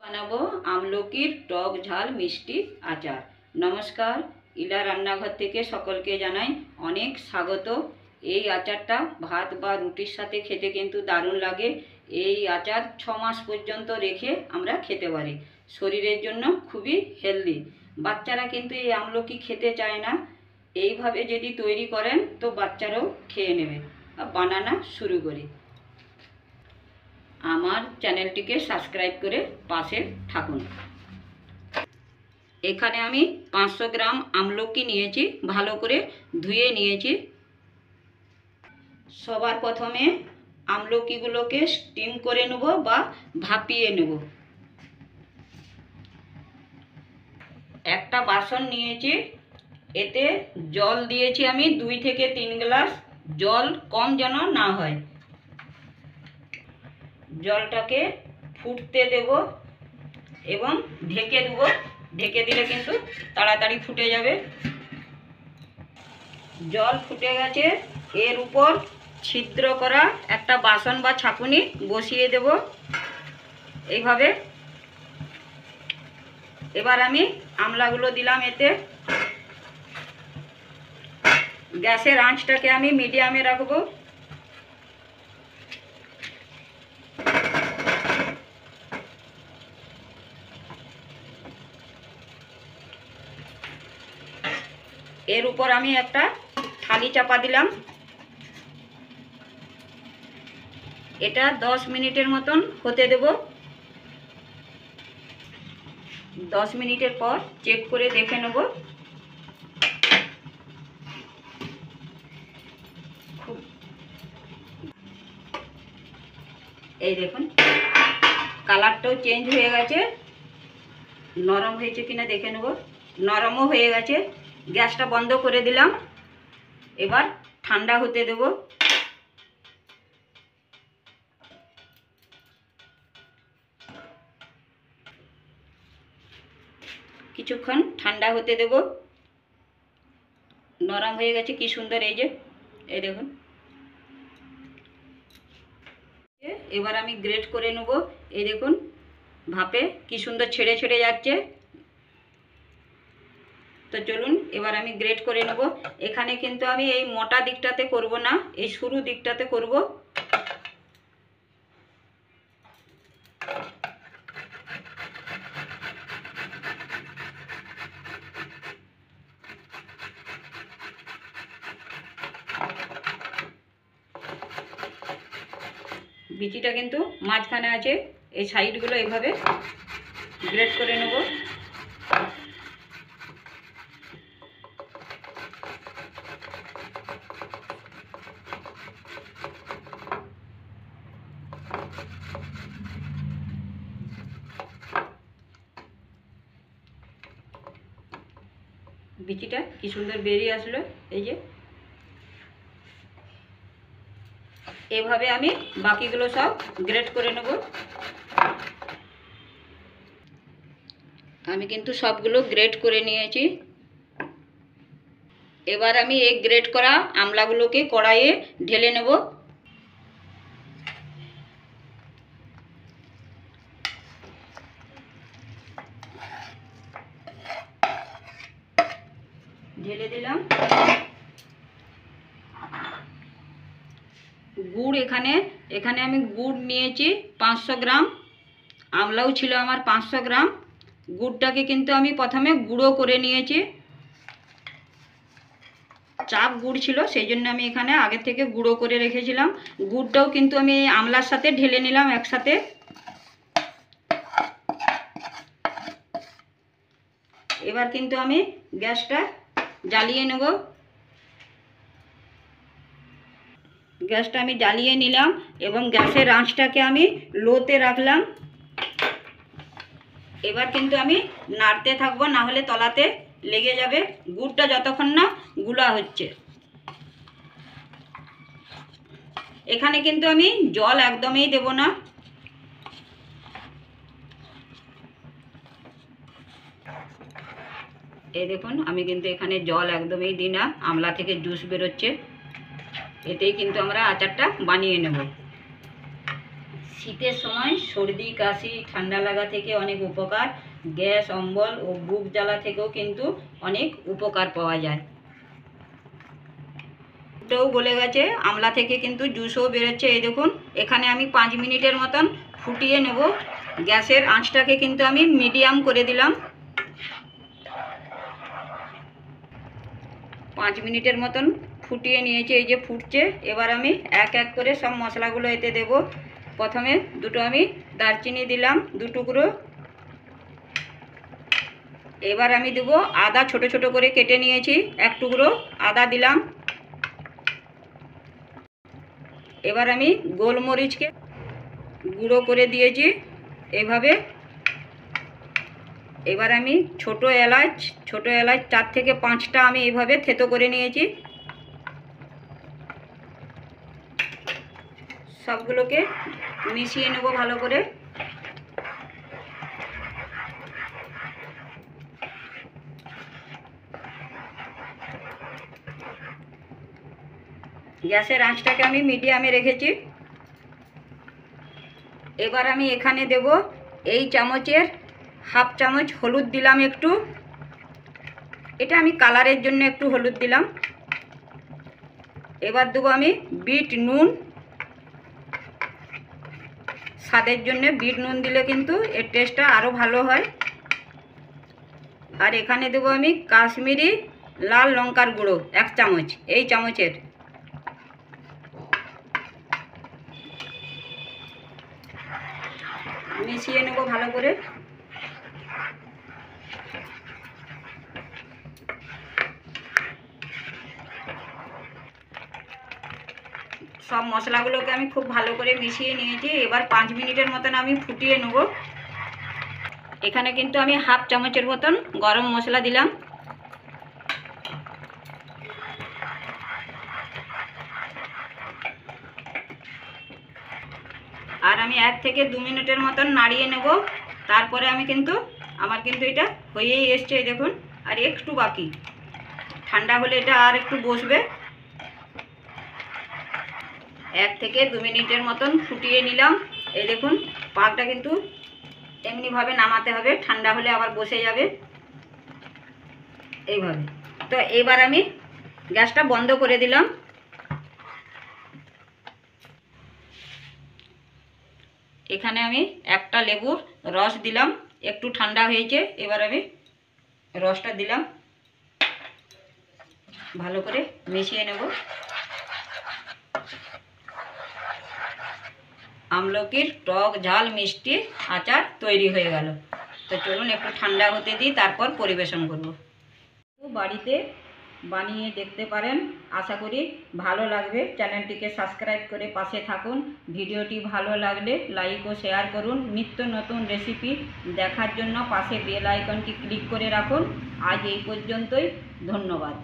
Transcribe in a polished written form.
বানাবো আমলকির টক ঝাল মিষ্টি আচার। নমস্কার, ইলা রান্নাঘর থেকে সকলকে জানাই অনেক স্বাগত। এই আচারটা ভাত বা রুটির সাথে খেতে কিন্তু দারুণ লাগে। এই আচার 6 মাস পর্যন্ত রেখে আমরা খেতে পারি। শরীরের জন্য খুবই হেলদি। বাচ্চারা কিন্তু এই আমলকি খেতে চায় না। এইভাবে যদি তৈরি করেন তো বাচ্চারাও খেয়ে নেবে। বানানো শুরু করি। আমার চ্যানেলটিকে সাবস্ক্রাইব করে পাশে থাকুন। এখানে আমি 500 গ্রাম আমলকি নিয়েছি, ভালো করে ধুয়ে নিয়েছি। সবার প্রথমে আমলকিগুলোকে স্টিম করে নেব বা ভাপিয়ে নেব। একটা বাসন নিয়েছি, এতে জল দিয়েছি আমি 2 থেকে 3 গ্লাস। জল কম যেন না হয়। জলটাকে ফুটতে দেব এবং ঢেকে দেব। ঢেকে দিলে কিন্তু তাড়াতাড়ি ফুটে যাবে। জল ফুটে গেছে, এর উপর ছিদ্র করা একটা বাসন বা ছাঁকুনি বসিয়ে দেব এইভাবে। এবার আমি আমলাগুলো দিলাম এতে। গ্যাসের আঁচটাকে আমি মিডিয়ামে রাখবো। এর উপর আমি একটা থালি চাপা দিলাম। এটা 10 মিনিটের মতন হতে দেব। 10 মিনিটের পর চেক করে দেখে নেব। এই দেখুন, কালারটাও চেঞ্জ হয়ে গেছে। নরম হয়েছে কিনা দেখে নেব। নরমও হয়ে গেছে। গ্যাসটা বন্ধ করে দিলাম। এবার ঠান্ডা হতে দেব। কিছুক্ষণ ঠান্ডা হতে দেব। নরম হয়ে গেছে, কি সুন্দর। এই যে, এই দেখুন। এবার আমি গ্রেট করে নেব। এই দেখুন, ভাপে কি সুন্দর ছেড়ে ছেড়ে যাচ্ছে। তো চলুন এবার আমি গ্রেট করে নেব। এখানে কিন্তু আমি এই মোটা দিকটাতে করব না, এই সরু দিকটাতে করব। বিচিটা কিন্তু মাঝখানে আছে, এই সাইডগুলো এইভাবে গ্রেট করে নেব। বিচিটা কি সুন্দর বেরিয়ে আসলো। এই যে, এভাবে আমি বাকিগুলো সব গ্রেট করে নেব। আমি কিন্তু সবগুলো গ্রেট করে নিয়েছি। এবার আমি এই গ্রেট করা আমলাগুলোকে কড়াইয়ে ঢেলে নেব। ঢেলে দিলাম। গুড় এখানে আমি গুড় নিয়েছি 500 গ্রাম। আমলাও ছিল আমার 500 গ্রাম। গুড়টাকে কিন্তু আমি প্রথমে গুঁড়ো করে নিয়েছি। চাপ গুড় ছিল, সেই জন্য আমি এখানে আগে থেকে গুঁড়ো করে রেখেছিলাম। গুড়টাও কিন্তু আমি এই আমলার সাথে ঢেলে নিলাম একসাথে। এবার কিন্তু আমি গ্যাসটা জ্বালিয়ে নেব। গ্যাসটা আমি জ্বালিয়ে নিলাম এবং গ্যাসের আঁচটাকে আমি লোতে রাখলাম। এবার কিন্তু আমি নাড়তে থাকবো, না হলে তলাতে লেগে যাবে। গুড়টা যতক্ষণ না গুলা হচ্ছে। এখানে কিন্তু আমি জল একদমই দেব না। এই দেখুন, আমি কিন্তু এখানে জল একদমই দিই না। আমলা থেকে জুস বেরোচ্ছে, এতেই কিন্তু আমরা আচারটা বানিয়ে নেব। শীতের সময় সর্দি কাশি ঠান্ডা লাগা থেকে অনেক উপকার, গ্যাস অম্বল ও বুক জ্বালা থেকেও কিন্তু অনেক উপকার পাওয়া যায়। দুটোও গলে গেছে, আমলা থেকে কিন্তু জুসও বেরোচ্ছে। এই দেখুন, এখানে আমি 5 মিনিটের মতন ফুটিয়ে নেব। গ্যাসের আঁচটাকে কিন্তু আমি মিডিয়াম করে দিলাম। 5 মিনিটের মতন ফুটিয়ে নিয়েছি, এই যে ফুটছে। এবার আমি এক এক করে সব মশলাগুলো এতে দেব। প্রথমে দুটো আমি দারচিনি দিলাম 2 টুকরো। এবার আমি দেব আদা, ছোট ছোট করে কেটে নিয়েছি 1 টুকরো আদা দিলাম। এবার আমি গোলমরিচকে গুঁড়ো করে দিয়েছি এইভাবে। এবার আমি ছোট এলাচ 4 থেকে 5টা আমি এইভাবে থেতো করে নিয়েছি। সবগুলোকে মিশিয়ে নেব ভালো করে। গ্যাসের আঁচটাকে আমি মিডিয়ামে রেখেছি। এবার আমি এখানে দেব এই চামচের 1/2 চামচ হলুদ দিলাম একটু। এটা আমি কালারের জন্য একটু হলুদ দিলাম। এবার দেবো আমি বিট নুন, স্বাদের জন্য বিট নুন দিলে কিন্তু এর টেস্টটা আরও ভালো হয়। আর এখানে দেবো আমি কাশ্মীরি লাল লঙ্কার গুঁড়ো 1 চামচ, এই চামচের। মিশিয়ে নেব ভালো করে। সব মশলাগুলোকে আমি খুব ভালো করে মিশিয়ে নিয়েছি। এবার 5 মিনিটের মতন আমি ফুটিয়ে নেব। এখানে কিন্তু আমি 1/2 চামচের মতন গরম মশলা দিলাম। আর আমি 1 থেকে 2 মিনিটের মতন নাড়িয়ে নেব। তারপরে আমি কিন্তু আমার কিন্তু এটা হয়েই এসছে, এই দেখুন। আর একটু বাকি, ঠান্ডা হলে এটা আর একটু বসবে। 1 থেকে 2 মিনিটের মতন ফুটিয়ে নিলাম। এই দেখুন, পাকটা কিন্তু এমনিভাবে নামাতে হবে, ঠান্ডা হলে আবার বসে যাবে এইভাবে। তো এবার আমি গ্যাসটা বন্ধ করে দিলাম। এখানে আমি একটা লেবুর রস দিলাম, একটু ঠান্ডা হয়েছে। এবার আমি রসটা দিলাম, ভালো করে মিশিয়ে নেব। আমলকির টক ঝাল মিষ্টি আচার তৈরি হয়ে গেল। তো চলুন একটু ঠান্ডা হতে দিই, তারপর পরিবেশন করব। বাড়িতে বানিয়ে দেখতে পারেন, আশা করি ভালো লাগবে। চ্যানেলটিকে সাবস্ক্রাইব করে পাশে থাকুন। ভিডিওটি ভালো লাগলে লাইক ও শেয়ার করুন। নিত্য নতুন রেসিপি দেখার জন্য পাশে বেল আইকনটি ক্লিক করে রাখুন। আজ এই পর্যন্তই, ধন্যবাদ।